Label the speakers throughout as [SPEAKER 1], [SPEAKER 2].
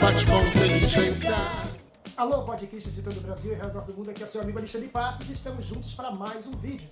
[SPEAKER 1] debate com inteligência.
[SPEAKER 2] Alô, podcasters de todo o Brasil e redor do mundo, aqui é o seu amigo Alexandre Passos e estamos juntos para mais um vídeo.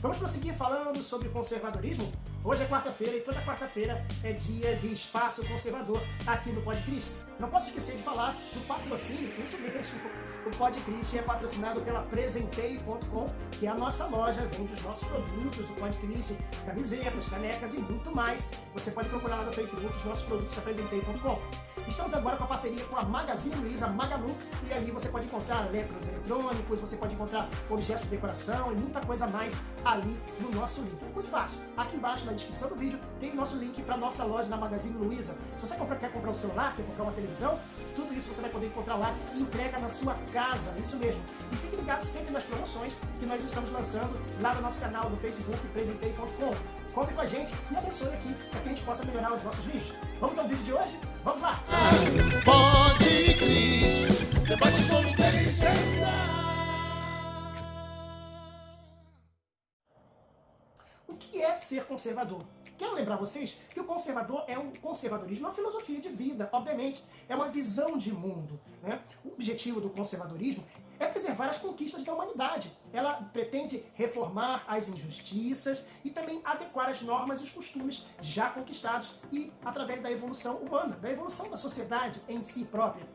[SPEAKER 2] Vamos prosseguir falando sobre conservadorismo? Hoje é quarta-feira e toda quarta-feira é dia de espaço conservador aqui no Podcast. Não posso esquecer de falar do patrocínio, isso mesmo. O Podcast é patrocinado pela Presentei.com, que é a nossa loja, vende os nossos produtos do Podcast, camisetas, canecas e muito mais. Você pode procurar lá no Facebook os nossos produtos da Presentei.com. Estamos agora com a parceria com a Magazine Luiza, Magalu, e ali você pode encontrar eletros eletrônicos, você pode encontrar objetos de decoração e muita coisa mais ali no nosso link. Muito fácil. Aqui embaixo, na descrição do vídeo, tem o nosso link para a nossa loja na Magazine Luiza. Se você quer comprar um celular, quer comprar uma televisão, tudo isso você vai poder encontrar lá e entrega na sua casa, isso mesmo. E fique ligado sempre nas promoções que nós estamos lançando lá no nosso canal do Facebook, Presentei.com. Compre com a gente e abençoe aqui para que a gente possa melhorar os nossos vídeos. Vamos ao vídeo de hoje? Vamos lá!
[SPEAKER 1] Podcast, debate com inteligência.
[SPEAKER 2] O que é ser conservador? Quero lembrar vocês que o conservadorismo é uma filosofia de vida, obviamente, é uma visão de mundo, né? O objetivo do conservadorismo é preservar as conquistas da humanidade. Ela pretende reformar as injustiças e também adequar as normas e os costumes já conquistados e através da evolução humana, da evolução da sociedade em si própria.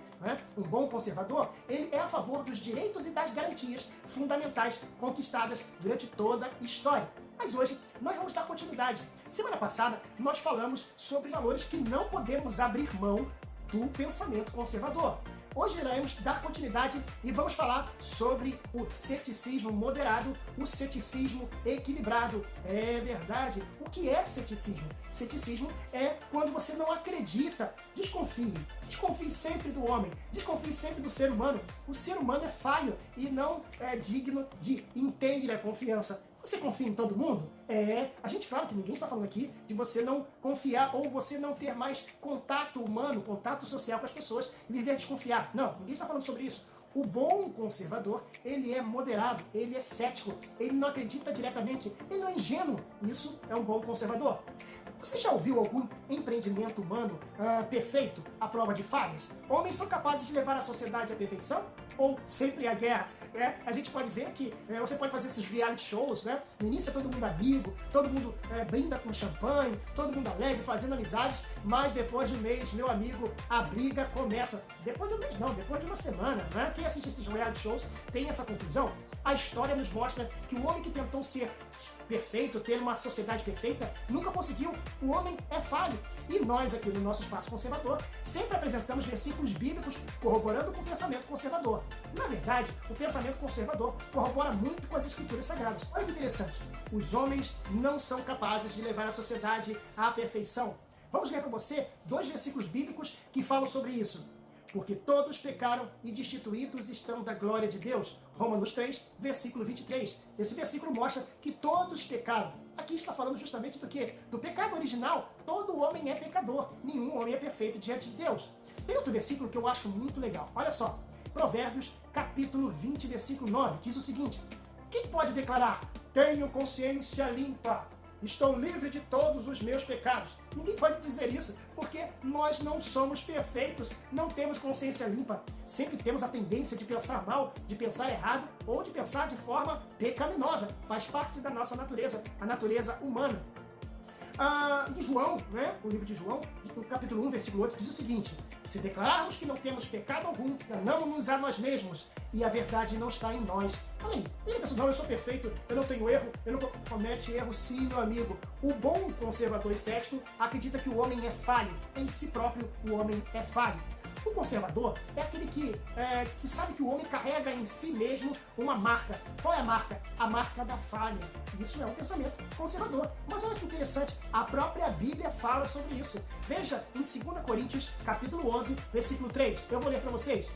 [SPEAKER 2] Um bom conservador, ele é a favor dos direitos e das garantias fundamentais conquistadas durante toda a história. Mas hoje nós vamos dar continuidade. Semana passada nós falamos sobre valores que não podemos abrir mão do pensamento conservador. Hoje iremos dar continuidade e vamos falar sobre o ceticismo moderado, o ceticismo equilibrado. É verdade. O que é ceticismo? Ceticismo é quando você não acredita. Desconfie. Desconfie sempre do homem. Desconfie sempre do ser humano. O ser humano é falho e não é digno de inteira confiança. Você confia em todo mundo? A gente, claro que ninguém está falando aqui de você não confiar ou você não ter mais contato humano, contato social com as pessoas e viver a desconfiar. Não, ninguém está falando sobre isso. O bom conservador, ele é moderado, ele é cético, ele não acredita diretamente, ele não é ingênuo. Isso é um bom conservador. Você já ouviu algum empreendimento humano perfeito à prova de falhas? Homens são capazes de levar a sociedade à perfeição ou sempre à guerra? A gente pode ver que você pode fazer esses reality shows, né? No início é todo mundo amigo, todo mundo brinda com champanhe, todo mundo alegre, fazendo amizades, mas depois de um mês, meu amigo, a briga começa. Depois de um mês não, depois de uma semana, né? Quem assiste esses reality shows tem essa conclusão. A história nos mostra que o homem que tentou ser perfeito, ter uma sociedade perfeita, nunca conseguiu. O homem é falho. E nós aqui no nosso espaço conservador sempre apresentamos versículos bíblicos corroborando com o pensamento conservador. Na verdade, o pensamento conservador corrobora muito com as escrituras sagradas. Olha que interessante. Os homens não são capazes de levar a sociedade à perfeição. Vamos ler para você 2 versículos bíblicos que falam sobre isso. Porque todos pecaram e destituídos estão da glória de Deus. Romanos 3, versículo 23. Esse versículo mostra que todos pecaram. Aqui está falando justamente do quê? Do pecado original. Todo homem é pecador. Nenhum homem é perfeito diante de Deus. Tem outro versículo que eu acho muito legal. Olha só. Provérbios, capítulo 20, versículo 9. Diz o seguinte. Quem pode declarar? Tenho consciência limpa. Estou livre de todos os meus pecados. Ninguém pode dizer isso, porque nós não somos perfeitos, não temos consciência limpa. Sempre temos a tendência de pensar mal, de pensar errado ou de pensar de forma pecaminosa. Faz parte da nossa natureza, a natureza humana. Em João, o livro de João, no capítulo 1, versículo 8, diz o seguinte: se declararmos que não temos pecado algum, enganamos-nos a nós mesmos, e a verdade não está em nós. Olha aí, ele pensa, não, eu sou perfeito, eu não tenho erro, eu não comete erro. Sim, meu amigo. O bom conservador e cético acredita que o homem é falho, em si próprio o homem é falho. O conservador é aquele que sabe que o homem carrega em si mesmo uma marca. Qual é a marca? A marca da falha. Isso é um pensamento conservador. Mas olha que interessante, a própria Bíblia fala sobre isso. Veja em 2 Coríntios, capítulo 11, versículo 3. Eu vou ler para vocês.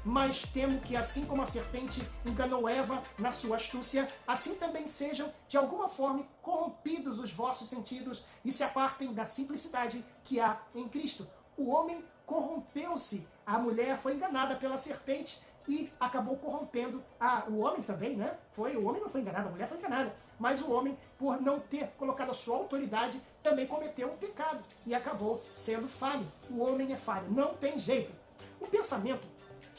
[SPEAKER 2] Mas temo que assim como a serpente enganou Eva na sua astúcia, assim também sejam de alguma forma corrompidos os vossos sentidos e se apartem da simplicidade que há em Cristo. O homem corrompeu-se, a mulher foi enganada pela serpente e acabou corrompendo o homem também, né? O homem não foi enganado, a mulher foi enganada, mas o homem, por não ter colocado a sua autoridade, também cometeu um pecado e acabou sendo falho. O homem é falho, não tem jeito. O pensamento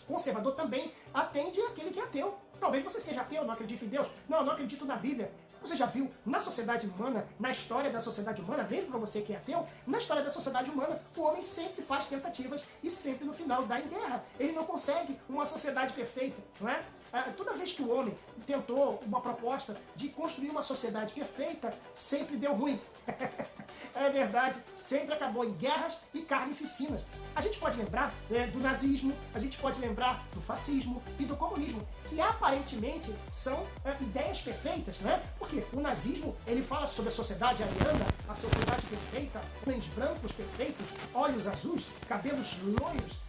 [SPEAKER 2] conservador também atende àquele que é ateu. Talvez você seja ateu, não acredita em Deus. Não, eu não acredito na Bíblia. Você já viu na sociedade humana, na história da sociedade humana, mesmo para você que é ateu, na história da sociedade humana, o homem sempre faz tentativas e sempre no final dá em guerra. Ele não consegue uma sociedade perfeita, não é? Toda vez que o homem tentou uma proposta de construir uma sociedade perfeita, sempre deu ruim. É verdade, sempre acabou em guerras e carnificinas. A gente pode lembrar do nazismo, a gente pode lembrar do fascismo e do comunismo, que aparentemente são ideias perfeitas, né? Porque o nazismo, ele fala sobre a sociedade ariana, a sociedade perfeita, homens brancos perfeitos, olhos azuis, cabelos loiros.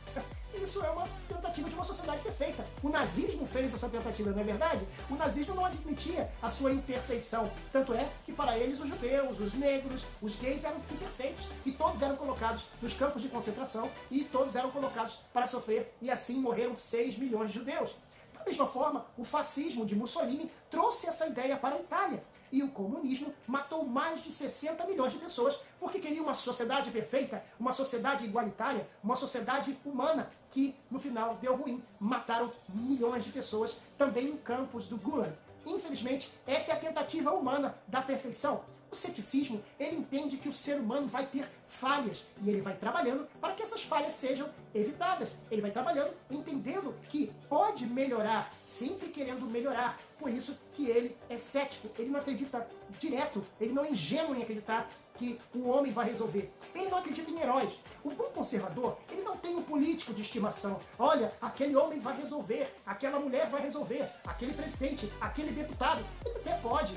[SPEAKER 2] Isso é uma tentativa de uma sociedade perfeita. O nazismo fez essa tentativa, não é verdade? O nazismo não admitia a sua imperfeição. Tanto é que para eles os judeus, os negros, os gays eram imperfeitos. E todos eram colocados nos campos de concentração e todos eram colocados para sofrer. E assim morreram 6 milhões de judeus. Da mesma forma, o fascismo de Mussolini trouxe essa ideia para a Itália. E o comunismo matou mais de 60 milhões de pessoas porque queria uma sociedade perfeita, uma sociedade igualitária, uma sociedade humana que no final deu ruim. Mataram milhões de pessoas também em campos do Gulag. Infelizmente, esta é a tentativa humana da perfeição. O ceticismo, ele entende que o ser humano vai ter falhas e ele vai trabalhando para que essas falhas sejam evitadas. Ele vai trabalhando entendendo que pode melhorar, sempre querendo melhorar. Por isso que ele é cético, ele não acredita direto, ele não é ingênuo em acreditar que o homem vai resolver. Ele não acredita em heróis. O bom conservador, ele não tem um político de estimação. Olha, aquele homem vai resolver, aquela mulher vai resolver, aquele presidente, aquele deputado. Ele até pode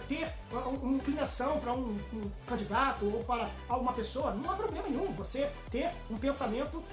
[SPEAKER 2] ter uma inclinação para um candidato ou para uma pessoa. Não há problema nenhum você ter um pensamento.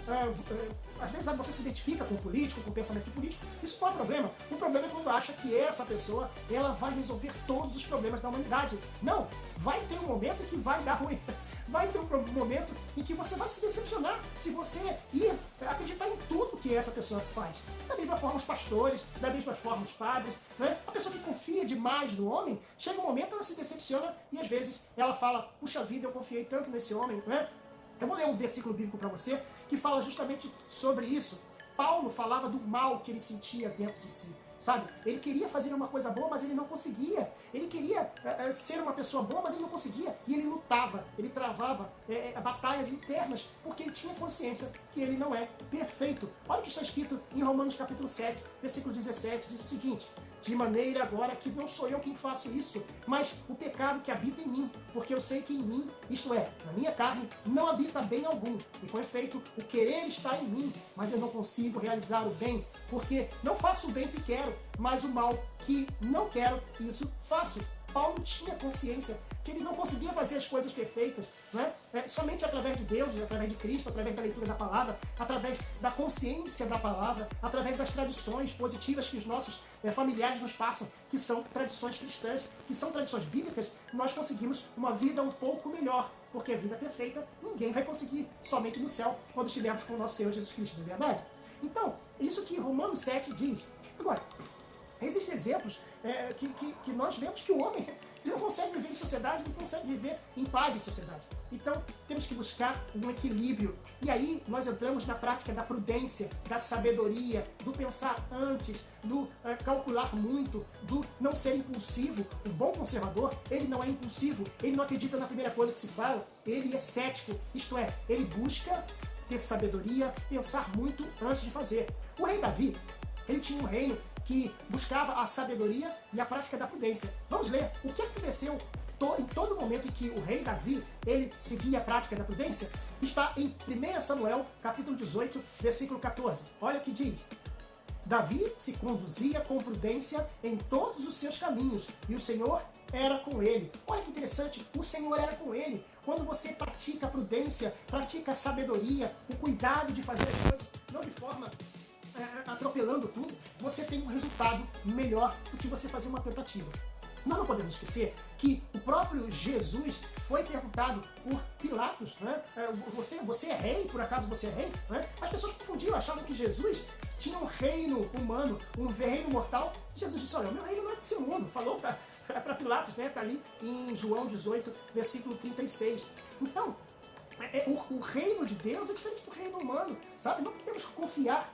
[SPEAKER 2] Às vezes você se identifica com o político, com o pensamento de político. Isso não é problema. O problema é quando acha que essa pessoa ela vai resolver todos os problemas da humanidade. Não, vai ter um momento em que vai dar ruim. Vai ter um momento em que você vai se decepcionar se você ir acreditar em tudo que essa pessoa faz. Da mesma forma os pastores, da mesma forma os padres, né? A pessoa que confia demais no homem, chega um momento ela se decepciona e às vezes ela fala, puxa vida, eu confiei tanto nesse homem, né? Eu vou ler um versículo bíblico para você que fala justamente sobre isso. Paulo falava do mal que ele sentia dentro de si. Sabe? Ele queria fazer uma coisa boa, mas ele não conseguia. Ele queria ser uma pessoa boa, mas ele não conseguia. E ele lutava, ele travava batalhas internas, porque ele tinha consciência que ele não é perfeito. Olha o que está escrito em Romanos capítulo 7, versículo 17, diz o seguinte: de maneira agora que não sou eu quem faço isso, mas o pecado que habita em mim, porque eu sei que em mim, isto é, na minha carne, não habita bem algum. E com efeito, o querer está em mim, mas eu não consigo realizar o bem, porque não faço o bem que quero, mas o mal que não quero, isso faço. Paulo tinha consciência que ele não conseguia fazer as coisas perfeitas, né? Somente através de Deus, através de Cristo, através da leitura da palavra, através da consciência da palavra, através das tradições positivas que os nossos familiares nos passam, que são tradições cristãs, que são tradições bíblicas, nós conseguimos uma vida um pouco melhor, porque a vida perfeita ninguém vai conseguir, somente no céu, quando estivermos com o nosso Senhor Jesus Cristo, não é verdade? Então, isso que Romanos 7 diz. Agora, existem exemplos que nós vemos que o homem ele não consegue viver em sociedade, não consegue viver em paz em sociedade. Então, temos que buscar um equilíbrio. E aí, nós entramos na prática da prudência, da sabedoria, do pensar antes, do calcular muito, do não ser impulsivo. O bom conservador, ele não é impulsivo, ele não acredita na primeira coisa que se fala, ele é cético. Isto é, ele busca ter sabedoria, pensar muito antes de fazer. O rei Davi, ele tinha um reino que buscava a sabedoria e a prática da prudência. Vamos ler o que aconteceu em todo momento em que o rei Davi ele seguia a prática da prudência. Está em 1 Samuel, capítulo 18, versículo 14. Olha o que diz. Davi se conduzia com prudência em todos os seus caminhos, e o Senhor era com ele. Olha que interessante, o Senhor era com ele. Quando você pratica a prudência, pratica a sabedoria, o cuidado de fazer as coisas, não de forma atropelando tudo, você tem um resultado melhor do que você fazer uma tentativa. Nós não podemos esquecer que o próprio Jesus foi perguntado por Pilatos, né? Você é rei? Por acaso você é rei? Né? As pessoas confundiam, achavam que Jesus tinha um reino humano, um reino mortal. Jesus disse, olha, o meu reino não é desse mundo. Falou para Pilatos, né? Está ali em João 18, versículo 36. Então, O reino de Deus é diferente do reino humano, sabe? Não podemos confiar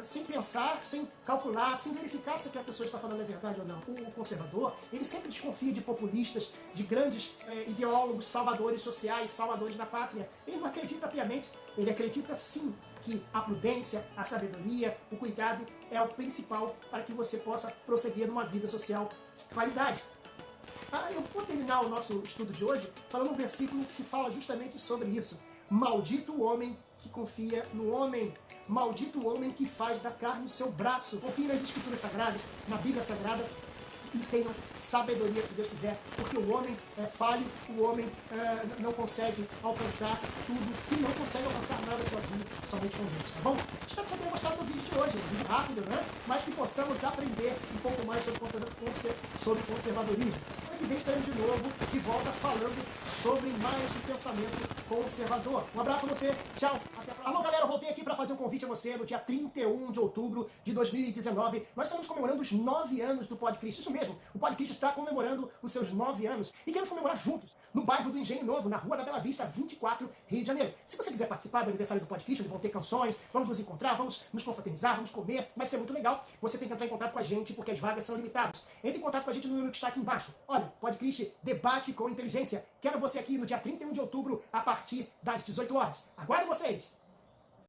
[SPEAKER 2] sem pensar, sem calcular, sem verificar se o que a pessoa está falando é verdade ou não. O conservador, ele sempre desconfia de populistas, de grandes ideólogos, salvadores sociais, salvadores da pátria. Ele não acredita piamente, ele acredita sim que a prudência, a sabedoria, o cuidado é o principal para que você possa prosseguir numa vida social de qualidade. Eu vou terminar o nosso estudo de hoje falando um versículo que fala justamente sobre isso. Maldito o homem que confia no homem. Maldito o homem que faz da carne o seu braço. Confie nas Escrituras Sagradas, na Bíblia Sagrada, e tenham sabedoria, se Deus quiser, porque o homem é falho, o homem não consegue alcançar tudo e não consegue alcançar nada sozinho, somente com Deus, tá bom? Espero que você tenha gostado do vídeo de hoje, um vídeo rápido, né? Mas que possamos aprender um pouco mais sobre conservadorismo. Ano que vem estaremos de novo, de volta, falando sobre mais o pensamento conservador. Um abraço a você, tchau, até a próxima. Alô galera, eu voltei aqui para fazer um convite a você no dia 31 de outubro de 2019. Nós estamos comemorando os 9 anos do Podcast, isso mesmo. O Podcast está comemorando os seus 9 anos e queremos comemorar juntos, no bairro do Engenho Novo, na Rua da Bela Vista, 24, Rio de Janeiro. Se você quiser participar do aniversário do Podcast, onde vão ter canções, vamos nos encontrar, vamos nos confraternizar, vamos comer, vai ser muito legal. Você tem que entrar em contato com a gente, porque as vagas são limitadas. Entre em contato com a gente no número que está aqui embaixo. Olha, Podcast Debate com Inteligência. Quero você aqui no dia 31 de outubro, a partir das 18 horas. Aguardo vocês!